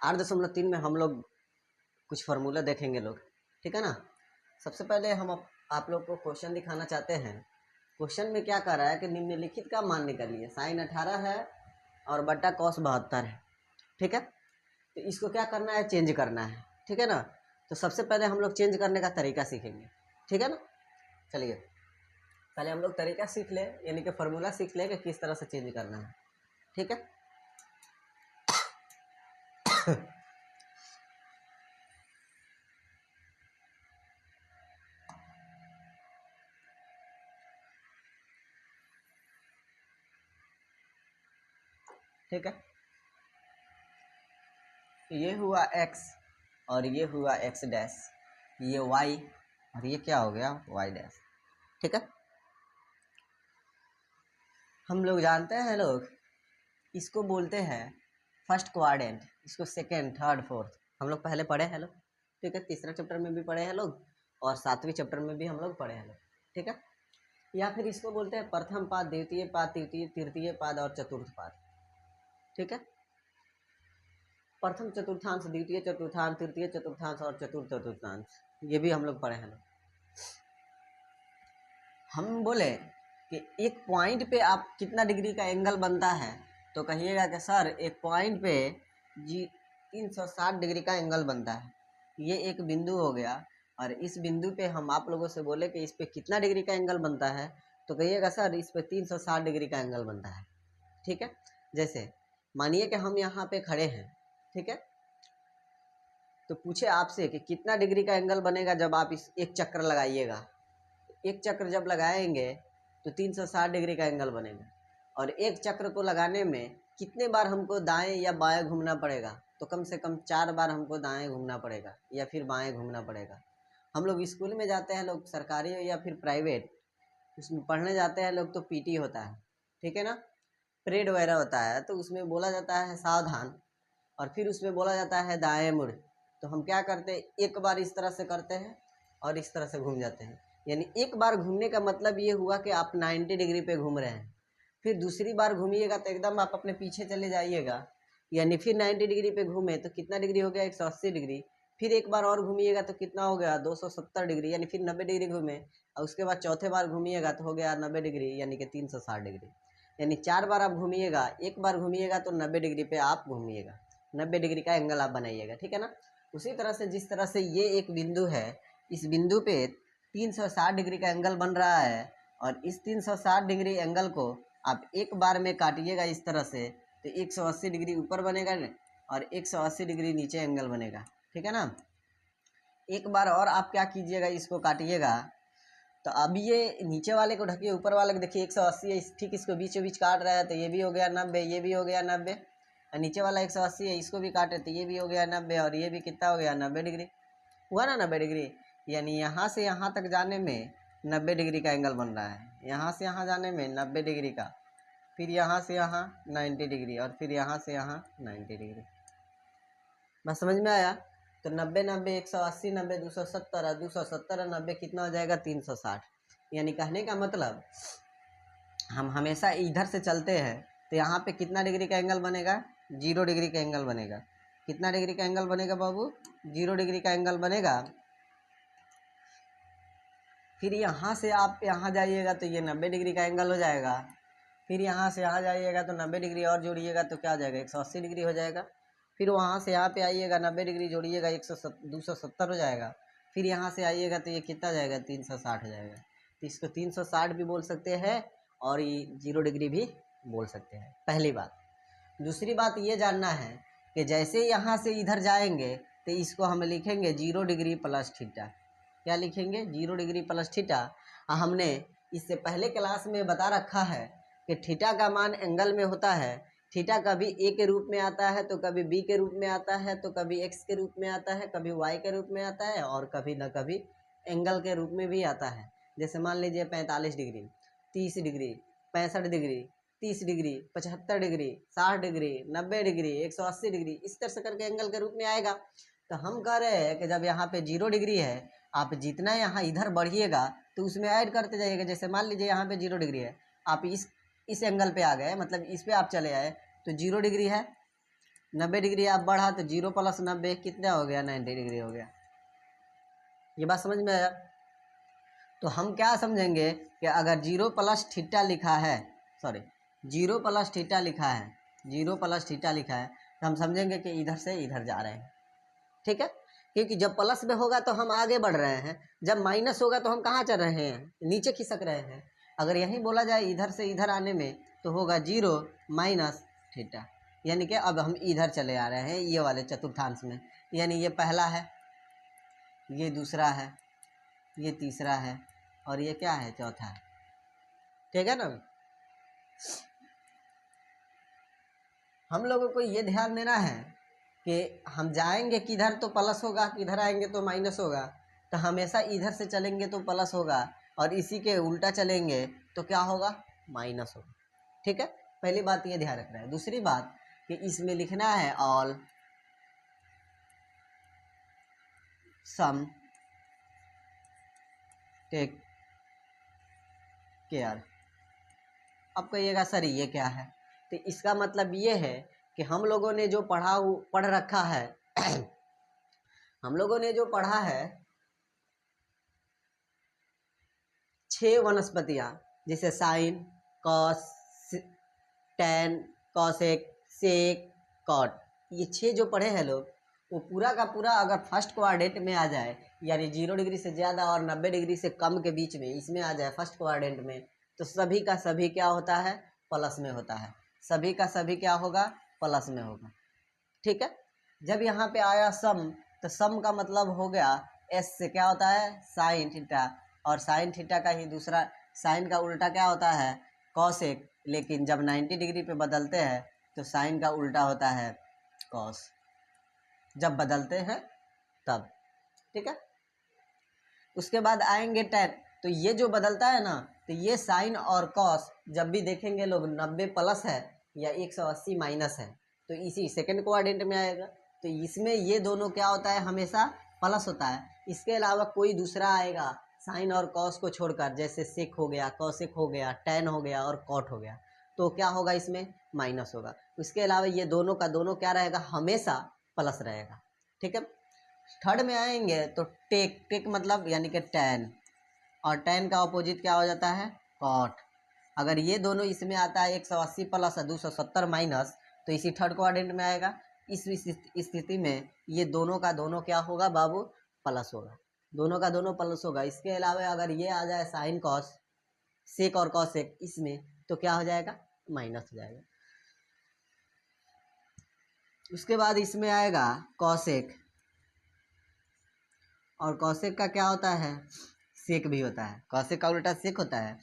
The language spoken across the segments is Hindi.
8.3 में हम लोग कुछ फार्मूला देखेंगे लोग, ठीक है ना। सबसे पहले हम आप लोग को क्वेश्चन दिखाना चाहते हैं। क्वेश्चन में क्या कर रहा है कि निम्नलिखित का मान निकालिए। साइन 18 है और बट्टा कॉस 72 है, ठीक है। तो इसको क्या करना है, चेंज करना है, ठीक है ना। तो सबसे पहले हम लोग चेंज करने का तरीका सीखेंगे, ठीक है ना। चलिए पहले हम लोग तरीका सीख ले, यानी कि फार्मूला सीख ले कि किस तरह से चेंज करना है, ठीक है। ठीक है, ये हुआ x और ये हुआ x डैश, ये y और ये क्या हो गया y डैश, ठीक है। हम लोग जानते हैं लोग, इसको बोलते हैं फर्स्ट क्वाड्रेंट, इसको सेकेंड, थर्ड, फोर्थ हम लोग पहले पढ़े हैं लोग, ठीक है। तीसरा चैप्टर में भी पढ़े हैं लोग और 7वें चैप्टर में भी हम लोग पढ़े हैं लोग, ठीक है। या फिर इसको बोलते हैं प्रथम पाद, द्वितीय पाद, तृतीय पाद और चतुर्थ पाद, ठीक है। प्रथम चतुर्थांश, द्वितीय चतुर्थांश, तृतीय चतुर्थांश और चतुर्थ चतुर्थांश, ये भी हम लोग पढ़े हैं लोग। हम बोले कि एक पॉइंट पे आप कितना डिग्री का एंगल बनता है, तो कहिएगा कि सर एक पॉइंट पे 360 डिग्री का एंगल बनता है। ये एक बिंदु हो गया और इस बिंदु पे हम आप लोगों से बोले कि इस पे कितना डिग्री का एंगल बनता है, तो कहिएगा सर इस पे 360 डिग्री का एंगल बनता है, ठीक है। जैसे मानिए कि हम यहाँ पे खड़े हैं, ठीक है। तो पूछे आपसे कि कितना डिग्री का एंगल बनेगा जब आप इस एक चक्कर लगाइएगा। एक चक्र जब लगाएंगे तो 360 डिग्री का एंगल बनेगा और एक चक्र को लगाने में कितने बार हमको दाएं या बाएं घूमना पड़ेगा, तो कम से कम 4 बार हमको दाएं घूमना पड़ेगा या फिर बाएं घूमना पड़ेगा। हम लोग स्कूल में जाते हैं लोग, सरकारी या फिर प्राइवेट, उसमें पढ़ने जाते हैं लोग, तो पीटी होता है, ठीक है ना, परेड वगैरह होता है, तो उसमें बोला जाता है सावधान और फिर उसमें बोला जाता है दाएं मुड़। तो हम क्या करते हैं, एक बार इस तरह से करते हैं और इस तरह से घूम जाते हैं। यानी एक बार घूमने का मतलब ये हुआ कि आप 90 डिग्री पे घूम रहे हैं। फिर दूसरी बार घूमिएगा तो एकदम आप अपने पीछे चले जाइएगा, यानी फिर 90 डिग्री पे घूमे तो कितना डिग्री हो गया, 180 डिग्री। फिर एक बार और घूमिएगा तो कितना हो गया, 270 डिग्री, यानी फिर 90 डिग्री घूमे और उसके बाद चौथे बार घूमिएगा तो हो गया 90 डिग्री, यानी कि 360 डिग्री। यानी 4 बार आप घूमिएगा, एक बार घूमिएगा तो 90 डिग्री पे आप घूमिएगा, 90 डिग्री का एंगल आप बनाइएगा, ठीक है ना। उसी तरह से जिस तरह से ये एक बिंदु है, इस बिंदु पे 360 डिग्री का एंगल बन रहा है और इस 360 डिग्री एंगल को आप एक बार में काटिएगा इस तरह से, तो 180 डिग्री ऊपर बनेगा और 180 डिग्री नीचे एंगल बनेगा, ठीक है ना। एक बार और आप क्या कीजिएगा, इसको काटिएगा, तो अभी ये नीचे वाले को ढकिए, ऊपर वाले को देखिए 180 है, ठीक इसको बीचों बीच काट रहा है, तो ये भी हो गया 90, ये भी हो गया 90, और नीचे वाला 180 है, इसको भी काटे तो ये भी हो गया 90 और ये भी कितना हो गया 90 डिग्री, हुआ ना 90 डिग्री। यानी यहाँ से यहाँ तक जाने में 90 डिग्री का एंगल बन रहा है, यहाँ से यहाँ जाने में 90 डिग्री का, फिर यहाँ से यहाँ 90 डिग्री और फिर यहाँ से यहाँ 90 डिग्री। बस समझ में आया। तो 90 90 180, 90 270 और 270 और 90 कितना हो जाएगा 360। यानी कहने का मतलब हम हमेशा इधर से चलते हैं तो यहाँ पे कितना डिग्री का एंगल बनेगा, 0 डिग्री का एंगल बनेगा। कितना डिग्री का एंगल बनेगा बाबू, 0 डिग्री का एंगल बनेगा। फिर यहाँ से आप यहाँ जाइएगा तो ये 90 डिग्री का एंगल हो जाएगा। फिर यहाँ से यहाँ जाइएगा तो 90 डिग्री और जोड़िएगा तो क्या हो जाएगा, 180 डिग्री हो जाएगा। फिर वहाँ से यहाँ पे आइएगा, 90 डिग्री जोड़िएगा, 270 हो जाएगा। फिर यहाँ से आइएगा तो ये कितना जाएगा, 360 हो जाएगा। तो इसको 360 भी बोल सकते हैं और ये 0 डिग्री भी बोल सकते हैं, पहली बात। दूसरी बात ये जानना है कि जैसे यहाँ से इधर जाएंगे तो इसको हम लिखेंगे 0 डिग्री प्लस थीटा। क्या लिखेंगे, 0 डिग्री प्लस थीटा। हमने इससे पहले क्लास में बता रखा है कि थीटा का मान एंगल में होता है। थीटा कभी ए के रूप में आता है, तो कभी बी के रूप में आता है, तो कभी एक्स के रूप में आता है, कभी वाई के रूप में आता है और कभी न कभी एंगल के रूप में भी आता है। जैसे मान लीजिए 45 degree, 30 degree, 65 degree, 30 degree, 75 degree, 60 degree, 90 degree, 180 degree, इस तरह से करके एंगल के रूप में आएगा। तो हम कह रहे हैं कि जब यहाँ पे 0 डिग्री है, आप जितना यहाँ इधर बढ़िएगा तो उसमें ऐड करते जाइएगा। जैसे मान लीजिए यहाँ पे 0 डिग्री है, आप इस एंगल पे आ गए, मतलब इस पे आप चले आए तो 0 डिग्री है, 90 डिग्री आप बढ़ा तो 0 + 90 कितना हो गया, 90 डिग्री हो गया। ये बात समझ में आया? तो हम क्या समझेंगे कि अगर 0 + थीटा लिखा है, सॉरी 0 + थीटा लिखा है, 0 + थीटा लिखा है, तो हम समझेंगे कि इधर से इधर जा रहे हैं। ठीक है, क्योंकि जब प्लस में होगा तो हम आगे बढ़ रहे हैं, जब माइनस होगा तो हम कहाँ चल रहे हैं, नीचे खिसक रहे हैं। अगर यही बोला जाए इधर से इधर आने में तो होगा 0 - थीटा, यानी कि अब हम इधर चले आ रहे हैं ये वाले चतुर्थांश में। यानी ये पहला है, ये दूसरा है, ये तीसरा है और ये क्या है, चौथा है। ठीक है ना? हम लोगों को ये ध्यान देना है कि हम जाएंगे किधर तो प्लस होगा, किधर आएंगे तो माइनस होगा। तो हमेशा इधर से चलेंगे तो प्लस होगा और इसी के उल्टा चलेंगे तो क्या होगा, माइनस होगा। ठीक है, पहली बात ये ध्यान रखना है। दूसरी बात कि इसमें लिखना है ऑल सम टेक केयर। अब कहिएगा सर ये क्या है, तो इसका मतलब ये है कि हम लोगों ने जो पढ़ रखा है हम लोगों ने जो पढ़ा है 6 वनस्पतियाँ, जैसे साइन, कॉस, टैन, कॉसेक, सेक, कॉट, ये 6 जो पढ़े हैं लोग, वो पूरा का पूरा अगर फर्स्ट क्वाड्रेंट में आ जाए, यानी 0 डिग्री से ज़्यादा और 90 डिग्री से कम के बीच में इसमें आ जाए फर्स्ट क्वाड्रेंट में, तो सभी का सभी क्या होता है, प्लस में होता है। सभी का सभी क्या होगा, प्लस में होगा। ठीक है, जब यहाँ पे आया सम, तो सम का मतलब हो गया एस से क्या होता है, साइन थीटा, और साइन थीटा का ही दूसरा साइन का उल्टा क्या होता है, कॉसेक। लेकिन जब 90 डिग्री पे बदलते हैं तो साइन का उल्टा होता है कॉस, जब बदलते हैं तब। ठीक है, उसके बाद आएंगे टैन। तो ये जो बदलता है ना, तो ये साइन और कॉस जब भी देखेंगे लोग 90 प्लस है या 180 माइनस है तो इसी सेकंड क्वाड्रेंट में आएगा। तो इसमें ये दोनों क्या होता है, हमेशा प्लस होता है। इसके अलावा कोई दूसरा आएगा साइन और कॉस को छोड़कर, जैसे सेक हो गया, कॉसेक हो गया, टैन हो गया और कॉट हो गया, तो क्या होगा, इसमें माइनस होगा। उसके अलावा ये दोनों का दोनों क्या रहेगा, हमेशा प्लस रहेगा। ठीक है, थर्ड में आएंगे तो टेक मतलब यानी कि टैन, और टैन का अपोजिट क्या हो जाता है, कॉट। अगर ये दोनों इसमें आता है 180 प्लस 270 माइनस, तो इसी थर्ड क्वाड्रेंट में आएगा। इस स्थिति में ये दोनों का दोनों क्या होगा बाबू, प्लस होगा। दोनों का दोनों प्लस होगा। इसके अलावा अगर ये आ जाए साइन कॉस, सेक और कॉसेक इसमें, तो क्या हो जाएगा, माइनस हो जाएगा। उसके बाद इसमें आएगा कॉसेक, और कॉसेक का क्या होता है, सेक भी होता है। कॉसेक का उल्टा सेक होता है।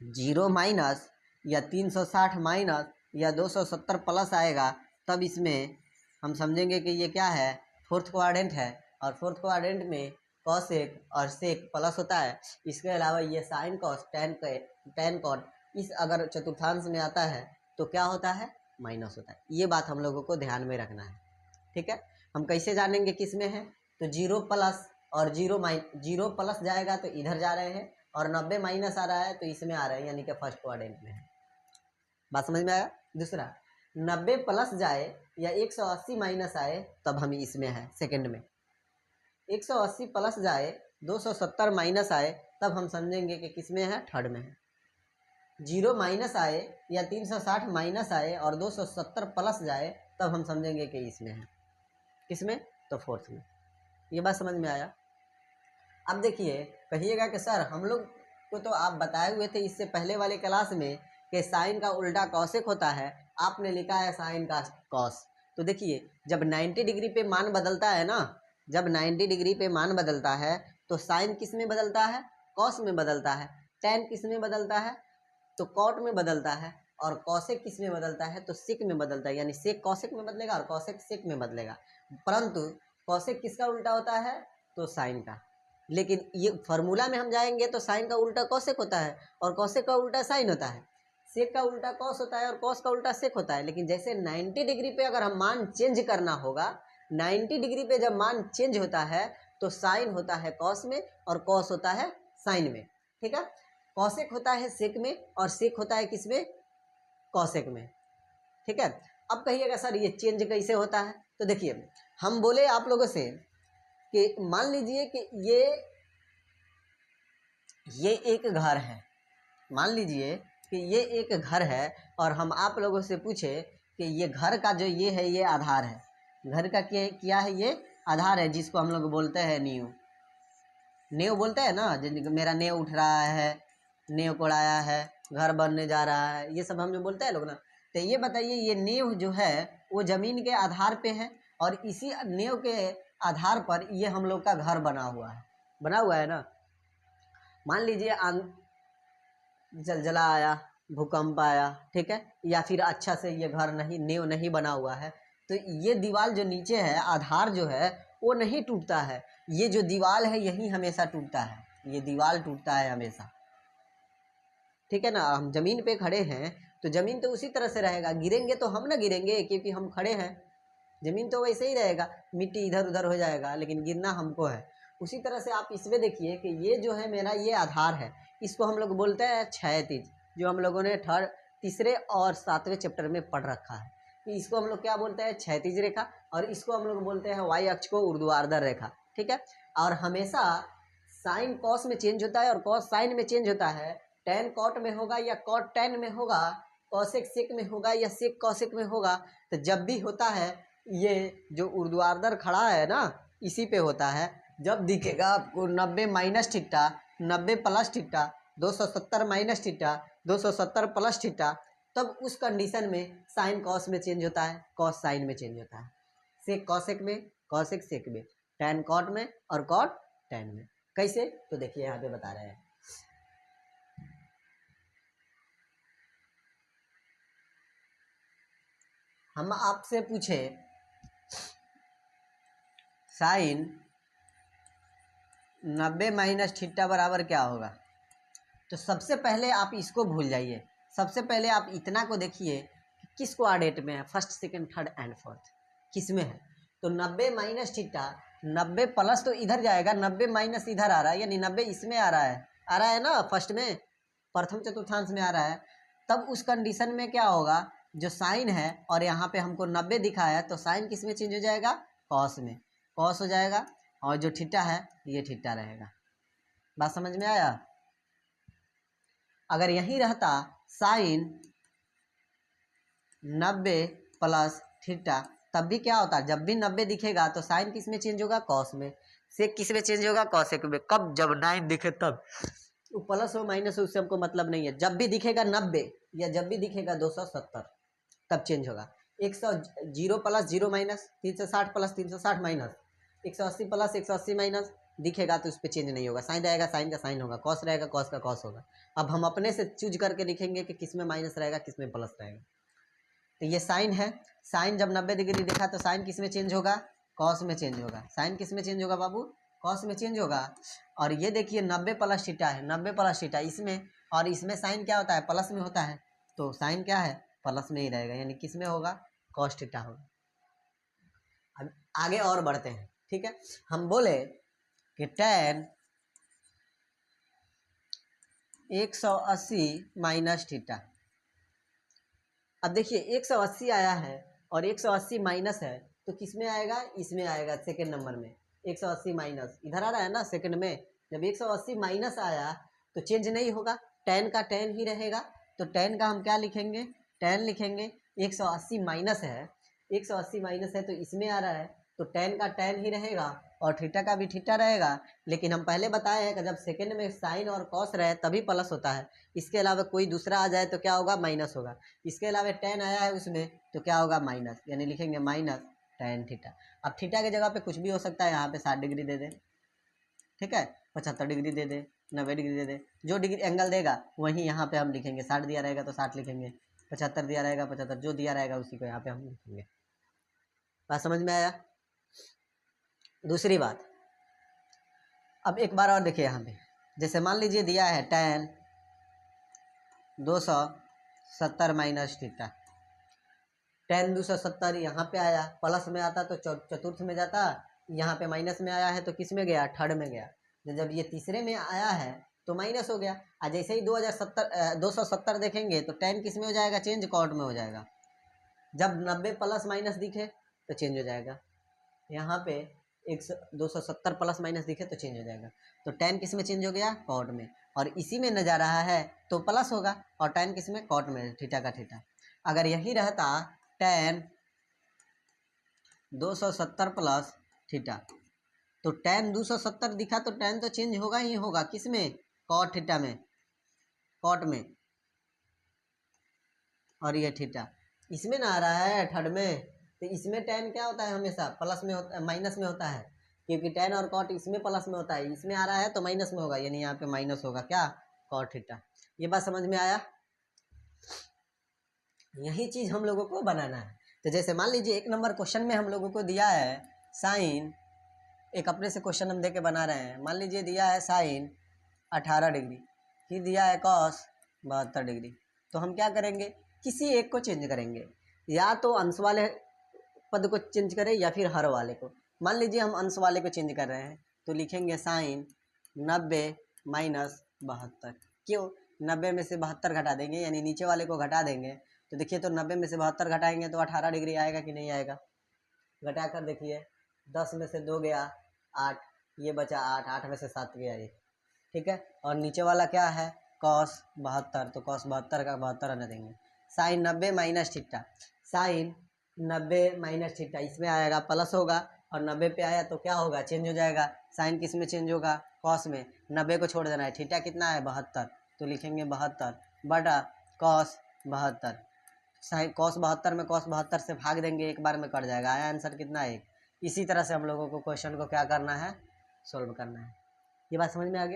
0 माइनस या 360 माइनस या 270 प्लस आएगा तब इसमें हम समझेंगे कि ये क्या है, फोर्थ क्वाड्रेंट है। और फोर्थ क्वाड्रेंट में कॉसेक और सेक प्लस होता है। इसके अलावा ये साइन कॉस टैन कॉट इस अगर चतुर्थांश में आता है तो क्या होता है, माइनस होता है। ये बात हम लोगों को ध्यान में रखना है। ठीक है, हम कैसे जानेंगे किस में है, तो 0 प्लस और 0 प्लस जाएगा तो इधर जा रहे हैं, और 90 माइनस आ रहा है तो इसमें आ रहा है, यानी कि फर्स्ट क्वाड्रेंट में है। बात समझ में आया? दूसरा 90 प्लस जाए या 180 माइनस आए तब हम इसमें है सेकंड में। 180 प्लस जाए 270 माइनस आए तब हम समझेंगे कि किस में है, थर्ड में है। 0 माइनस आए या 360 माइनस आए और 270 प्लस जाए तब हम समझेंगे कि इसमें है, किसमें, तो फोर्थ में। ये बात समझ में आया? अब देखिए, कहिएगा कि सर हम लोग को तो आप बताए हुए थे इससे पहले वाले क्लास में कि साइन का उल्टा कॉसेक होता है, आपने लिखा है साइन का कॉस। तो देखिए, जब 90 डिग्री पे मान बदलता है ना, जब 90 डिग्री पे मान बदलता है तो साइन किस में बदलता है, कॉस में बदलता है। टैन किस में बदलता है, तो कॉट में बदलता है। और कॉसेक किस में बदलता है, तो सेक में बदलता है। यानी सेक कॉसेक में बदलेगा और कॉसेक सेक में बदलेगा। परंतु कॉसेक किसका उल्टा होता है, तो साइन का। लेकिन ये फार्मूला में हम जाएंगे तो साइन का उल्टा कॉसेक होता है और कॉसेक का उल्टा साइन होता है। सेक का उल्टा कॉस होता है और कॉस का उल्टा सेक होता है। लेकिन जैसे 90 डिग्री पे अगर हम मान चेंज करना होगा, 90 डिग्री पे जब मान चेंज होता है तो साइन होता है कॉस में और कॉस होता है साइन में। ठीक है, कॉसेक होता है सेक में और सेक होता है किस में, कॉसेक में। ठीक है, अब कहिएगा सर ये चेंज कैसे होता है? तो देखिए हम बोले आप लोगों से कि मान लीजिए कि ये एक घर है, मान लीजिए कि ये एक घर है और हम आप लोगों से पूछे कि ये घर का जो ये है ये आधार है, घर का क्या है? ये आधार है, जिसको हम लोग बोलते हैं नींव बोलते हैं ना, मेरा नींव उठ रहा है, नींव कोड़ाया है, घर बनने जा रहा है, ये सब हम जो बोलते हैं लोग ना। तो ये बताइए ये नींव जो है वो ज़मीन के आधार पे है और इसी नींव के आधार पर ये हम लोग का घर बना हुआ है ना। मान लीजिए जलजला आया, भूकंप आया, ठीक है, या फिर अच्छा से ये घर नहीं, नींव नहीं बना हुआ है, तो ये दीवार जो नीचे है, आधार जो है वो नहीं टूटता है, ये जो दीवार है यही हमेशा टूटता है, ये दीवार टूटता है हमेशा, ठीक है ना। हम ज़मीन पे खड़े हैं तो ज़मीन तो उसी तरह से रहेगा, गिरेंगे तो हम ना गिरेंगे क्योंकि हम खड़े हैं, ज़मीन तो वैसे ही रहेगा, मिट्टी इधर उधर हो जाएगा लेकिन गिरना हमको है। उसी तरह से आप इसमें देखिए कि ये जो है मेरा ये आधार है, इसको हम लोग बोलते हैं क्षैतिज, जो हम लोगों ने तीसरे और 7वें चैप्टर में पढ़ रखा है कि इसको हम लोग क्या बोलते हैं? क्षैतिज रेखा, और इसको हम लोग बोलते हैं वाई अक्ष को ऊर्ध्वाधर रेखा, ठीक है। और हमेशा साइन कॉस में चेंज होता है और कॉस साइन में चेंज होता है, टेन कॉट में होगा या कॉट टेन में होगा, कॉसेक सेक में होगा या सेक कॉसेक में होगा। तो जब भी होता है ये जो ऊर्ध्वाधर खड़ा है ना, इसी पे होता है। जब दिखेगा आपको 90 minus theta, 90 plus theta, 270 minus theta, 270 plus theta, तब उस कंडीशन में साइन कॉस में चेंज होता है, कॉस साइन में चेंज होता है, सेक कॉसेक में, कॉसेक सेक में, टेन कॉट में और कॉट टेन में। कैसे? तो देखिए यहाँ पे बता रहे हैं। हम आपसे पूछे साइन 90 माइनस थीटा बराबर क्या होगा, तो सबसे पहले आप इसको भूल जाइए, सबसे पहले आप इतना को देखिए कि किस कोऑर्डिनेट में है, first second third and fourth किस में है। तो 90 माइनस थीटा, 90 प्लस तो इधर जाएगा, 90 माइनस इधर आ रहा है, यानी 90 इसमें आ रहा है ना, फर्स्ट में, प्रथम चतुर्थांश में आ रहा है। तब उस कंडीशन में क्या होगा, जो साइन है और यहाँ पे हमको 90 दिखा है, तो साइन किस में चेंज हो जाएगा? कॉस में, कॉस हो जाएगा, और जो थीटा है ये थीटा रहेगा। बात समझ में आया? अगर यही रहता साइन 90 प्लस थीटा, तब भी क्या होता, जब भी 90 दिखेगा तो साइन किस में चेंज होगा? कॉस में। सेक किस में चेंज होगा? कॉसेक में। कब? जब 9 दिखे तब। वो प्लस हो माइनस हो उससे हमको मतलब नहीं है, जब भी दिखेगा 90 या जब भी दिखेगा 270 तब चेंज होगा। 100 zero plus zero minus, 360 plus 360 minus, 180 plus 180 minus दिखेगा तो उस पर चेंज नहीं होगा, साइन रहेगा साइन का साइन होगा, कॉस रहेगा कॉस का कॉस होगा। अब हम अपने से चूज करके लिखेंगे कि किस में माइनस रहेगा किस में प्लस रहेगा। तो ये साइन है, साइन जब 90 डिग्री दिखा तो साइन किस में चेंज होगा? कॉस में चेंज होगा। साइन किस में चेंज होगा बाबू? कॉस में चेंज होगा। और ये देखिए 90 प्लस थीटा है, 90 प्लस थीटा इसमें, और इसमें साइन क्या होता है? प्लस में होता है, तो साइन क्या है? प्लस में ही रहेगा, यानी किस में होगा? कॉस थीटा होगा। अब आगे और बढ़ते हैं, ठीक है। हम बोले कि tan 180 माइनस थीटा। अब देखिए 180 आया है और 180 माइनस है, तो किस में आएगा? इसमें आएगा, सेकंड नंबर में। 180 माइनस इधर आ रहा है ना सेकंड में, जब 180 माइनस आया तो चेंज नहीं होगा, tan का tan ही रहेगा। तो tan का हम क्या लिखेंगे? tan लिखेंगे। 180 माइनस है, 180 माइनस है तो इसमें आ रहा है, तो tan का tan ही रहेगा और थीटा का भी थीटा रहेगा। लेकिन हम पहले बताए हैं कि जब सेकंड में साइन और कॉस रहे तभी प्लस होता है, इसके अलावा कोई दूसरा आ जाए तो क्या होगा? माइनस होगा। इसके अलावा tan आया है उसमें तो क्या होगा? माइनस, यानी लिखेंगे माइनस tan थीटा। अब थीटा की जगह पे कुछ भी हो सकता है, यहाँ पे 60 डिग्री दे दे, ठीक है, 75 डिग्री दे दे, 90 डिग्री दे दे, जो डिग्री एंगल देगा वही यहाँ पे हम लिखेंगे। 60 दिया रहेगा तो 60 लिखेंगे, 75 दिया रहेगा 75, जो दिया रहेगा उसी को यहाँ पे हम लिखेंगे। बात समझ में आया? दूसरी बात, अब एक बार और देखिए यहाँ पे, जैसे मान लीजिए दिया है tan 270 माइनस थीटा, tan 270 यहाँ पे आया, प्लस में आता तो चतुर्थ में जाता, यहाँ पे माइनस में आया है तो किस में गया? थर्ड में गया। जब ये तीसरे में आया है तो माइनस हो गया। और जैसे ही 270 देखेंगे तो tan किस में हो जाएगा? चेंज, कॉट में हो जाएगा। जब 90 प्लस माइनस दिखे तो चेंज हो जाएगा, यहाँ पे 270 प्लस माइनस दिखे तो चेंज हो जाएगा। तो tan किस में चेंज हो गया, कॉट में, और इसी में न जा रहा है तो प्लस होगा, और tan किस में, कॉट में, थीटा का थीटा। अगर यही रहता tan 270 प्लस थीटा, तो tan 270 दिखा तो tan तो चेंज होगा ही होगा, किस में, कॉट थीटा में, कॉट में, और ये थीटा इसमें ना आ रहा है थर्ड में, तो इसमें tan क्या होता है, हमेशा प्लस में होता है, माइनस में होता है, क्योंकि tan और कॉट इसमें प्लस में होता है, इसमें आ रहा है तो माइनस में होगा, यानी यहाँ पे माइनस होगा क्या, कॉट थीटा। ये बात समझ में आया। यही चीज हम लोगों को बनाना है। तो जैसे मान लीजिए 1 नंबर क्वेश्चन में हम लोगों को दिया है साइन, एक अपने से क्वेश्चन हम दे के बना रहे हैं, मान लीजिए दिया है साइन 18 डिग्री, फिर दिया है कॉस 72 डिग्री। तो हम क्या करेंगे, किसी एक को चेंज करेंगे, या तो अंश वाले पद को चेंज करें या फिर हर वाले को। मान लीजिए हम अंश वाले को चेंज कर रहे हैं, तो लिखेंगे साइन 90 माइनस 72। क्यों, 90 में से 72 घटा देंगे, यानी नीचे वाले को घटा देंगे। तो देखिए, तो 90 में से 72 घटाएंगे तो 18 डिग्री आएगा कि नहीं आएगा। घटा कर देखिए, 10 में से 2 गया 8, ये बचा 8, 8 में से 7 गया 1, ठीक है। और नीचे वाला क्या है, कॉस 72, तो कॉस 72 का 72 आने देंगे। Sine 90 minus theta, sine 90 minus theta, इसमें आएगा प्लस होगा, और 90 पे आया तो क्या होगा, चेंज हो जाएगा। साइन किस में चेंज होगा, कॉस में, 90 को छोड़ देना है, थीटा कितना है 72, तो लिखेंगे 72 बटा कॉस 72। साइन कॉस 72 में कॉस 72 से भाग देंगे, एक बार में कट जाएगा, आया आंसर कितना, 1। इसी तरह से हम लोगों को क्वेश्चन को क्या करना है, सोल्व करना है। ये बात समझ में आ गया।